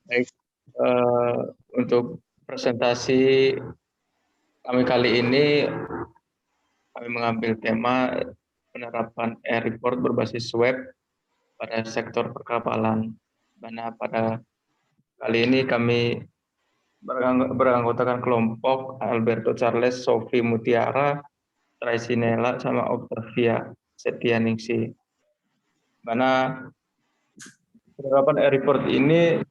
Baik, untuk presentasi kami kali ini, kami mengambil tema penerapan e-report berbasis web pada sektor perkapalan. Mana pada kali ini kami beranggotakan kelompok Alberto Charles, Sophie Mutiara, Tracy Nela, sama Octavia Setianingsi. Mana penerapan e-report ini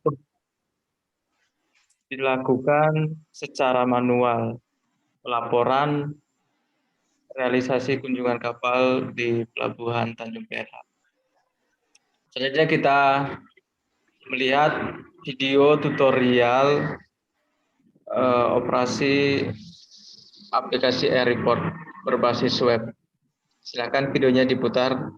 dilakukan secara manual, pelaporan realisasi kunjungan kapal di Pelabuhan Tanjung Perak. Selanjutnya kita melihat video tutorial operasi aplikasi e-report berbasis web. Silakan videonya diputar.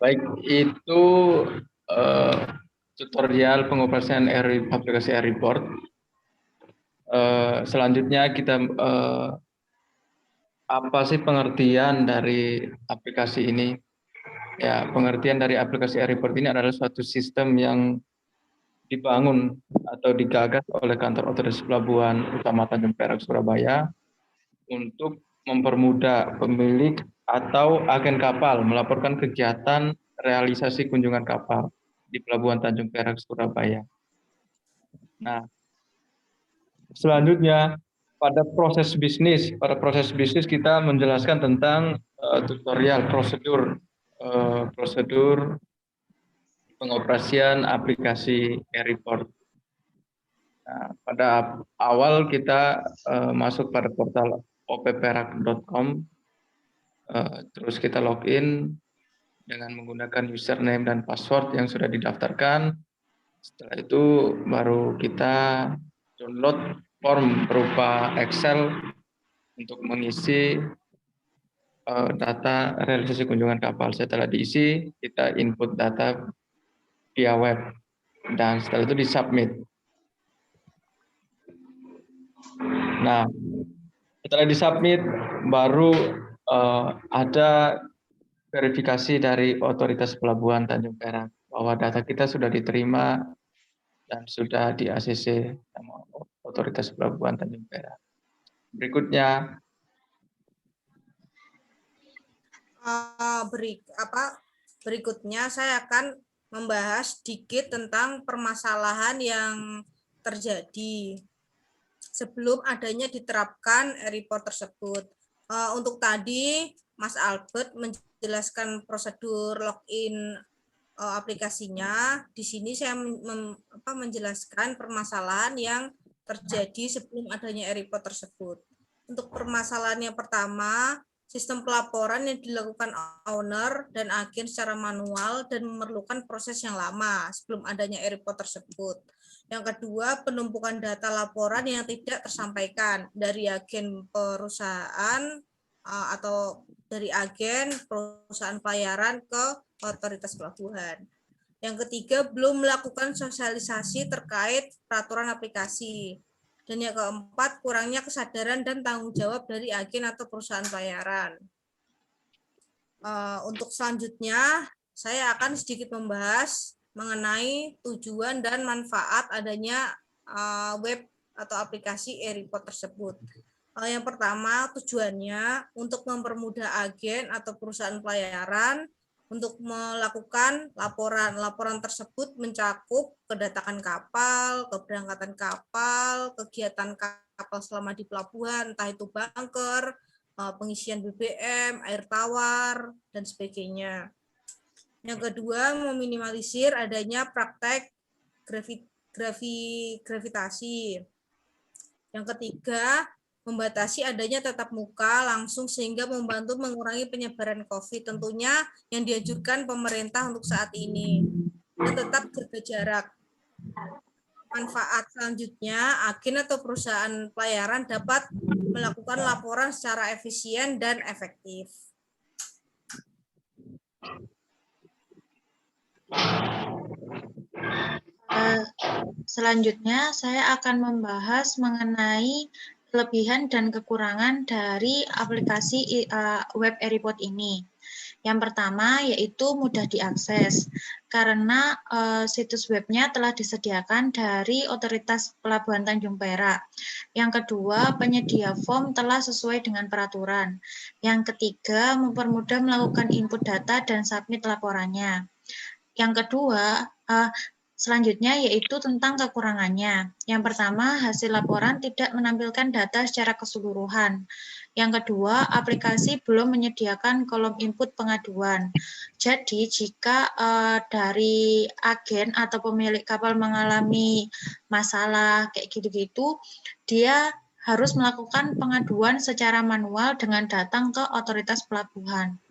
Baik, itu tutorial pengoperasian aplikasi e-report. Selanjutnya kita apa sih pengertian dari aplikasi ini? Ya, pengertian dari aplikasi e-report ini adalah suatu sistem yang dibangun atau digagas oleh kantor otoritas pelabuhan utama Tanjung Perak Surabaya untuk mempermudah pemilik atau agen kapal melaporkan kegiatan realisasi kunjungan kapal di Pelabuhan Tanjung Perak Surabaya. Nah, selanjutnya pada proses bisnis kita menjelaskan tentang tutorial prosedur pengoperasian aplikasi e-report. Nah, pada awal kita masuk pada portal opperak.com, terus kita login dengan menggunakan username dan password yang sudah didaftarkan. Setelah itu baru kita download form berupa Excel untuk mengisi data realisasi kunjungan kapal. Setelah diisi, kita input data via web dan setelah itu disubmit. Nah, setelah disubmit baru ada verifikasi dari otoritas pelabuhan Tanjung Perak bahwa data kita sudah diterima dan sudah di ACC sama otoritas pelabuhan Tanjung Perak. Berikutnya berikutnya saya akan membahas sedikit tentang permasalahan yang terjadi. sebelum adanya diterapkan report tersebut. Untuk tadi Mas Albert menjelaskan prosedur login aplikasinya. Di sini saya menjelaskan permasalahan yang terjadi sebelum adanya report tersebut. Untuk permasalahan yang pertama, sistem pelaporan yang dilakukan owner dan agen secara manual dan memerlukan proses yang lama sebelum adanya report tersebut. Yang kedua, penumpukan data laporan yang tidak tersampaikan dari agen perusahaan atau dari agen perusahaan pelayaran ke otoritas pelabuhan. Yang ketiga, belum melakukan sosialisasi terkait peraturan aplikasi. Dan yang keempat, kurangnya kesadaran dan tanggung jawab dari agen atau perusahaan pelayaran. Untuk selanjutnya, saya akan sedikit membahas mengenai tujuan dan manfaat adanya web atau aplikasi e-report tersebut. Yang pertama, tujuannya untuk mempermudah agen atau perusahaan pelayaran untuk melakukan laporan. Laporan tersebut mencakup kedatangan kapal, keberangkatan kapal, kegiatan kapal selama di pelabuhan, entah itu bunker, pengisian BBM, air tawar, dan sebagainya. Yang kedua, meminimalisir adanya praktek gravitasi. Yang ketiga, membatasi adanya tatap muka langsung sehingga membantu mengurangi penyebaran COVID. Tentunya yang dianjurkan pemerintah untuk saat ini. Dan tetap jaga jarak. Manfaat selanjutnya, agen atau perusahaan pelayaran dapat melakukan laporan secara efisien dan efektif. Selanjutnya, saya akan membahas mengenai kelebihan dan kekurangan dari aplikasi web e-report ini. Yang pertama yaitu mudah diakses, karena situs webnya telah disediakan dari Otoritas Pelabuhan Tanjung Perak. Yang kedua, penyedia form telah sesuai dengan peraturan. Yang ketiga, mempermudah melakukan input data dan submit laporannya. Yang kedua, selanjutnya yaitu tentang kekurangannya. Yang pertama, hasil laporan tidak menampilkan data secara keseluruhan. Yang kedua, aplikasi belum menyediakan kolom input pengaduan. Jadi, jika dari agen atau pemilik kapal mengalami masalah kayak gitu-gitu, dia harus melakukan pengaduan secara manual dengan datang ke otoritas pelabuhan.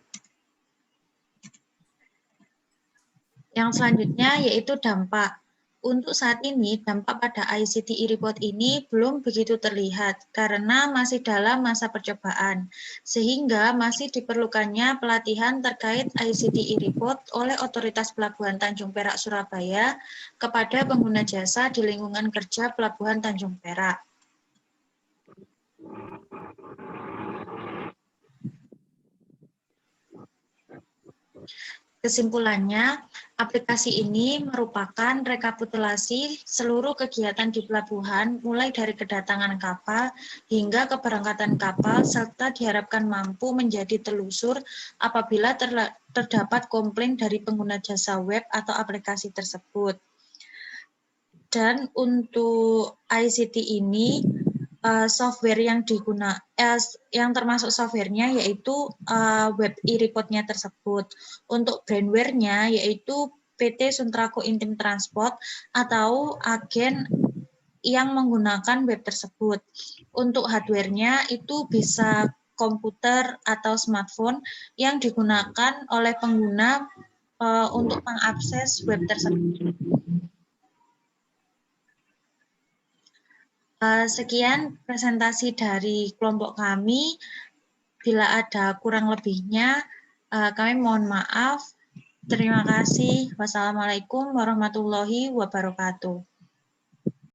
Yang selanjutnya yaitu dampak. Untuk saat ini, dampak pada ICT e-report ini belum begitu terlihat karena masih dalam masa percobaan, sehingga masih diperlukannya pelatihan terkait ICT e-report oleh Otoritas Pelabuhan Tanjung Perak Surabaya kepada pengguna jasa di lingkungan kerja Pelabuhan Tanjung Perak. Kesimpulannya, aplikasi ini merupakan rekapitulasi seluruh kegiatan di pelabuhan mulai dari kedatangan kapal hingga keberangkatan kapal serta diharapkan mampu menjadi telusur apabila terdapat komplain dari pengguna jasa web atau aplikasi tersebut. Dan untuk ICT ini software yang yang termasuk softwarenya yaitu web e-reportnya tersebut. Untuk brandware-nya yaitu PT Suntrako Intim Transport atau agen yang menggunakan web tersebut. Untuk hardware-nya itu bisa komputer atau smartphone yang digunakan oleh pengguna untuk mengakses web tersebut. Sekian presentasi dari kelompok kami. Bila ada kurang lebihnya, kami mohon maaf. Terima kasih. Wassalamualaikum warahmatullahi wabarakatuh.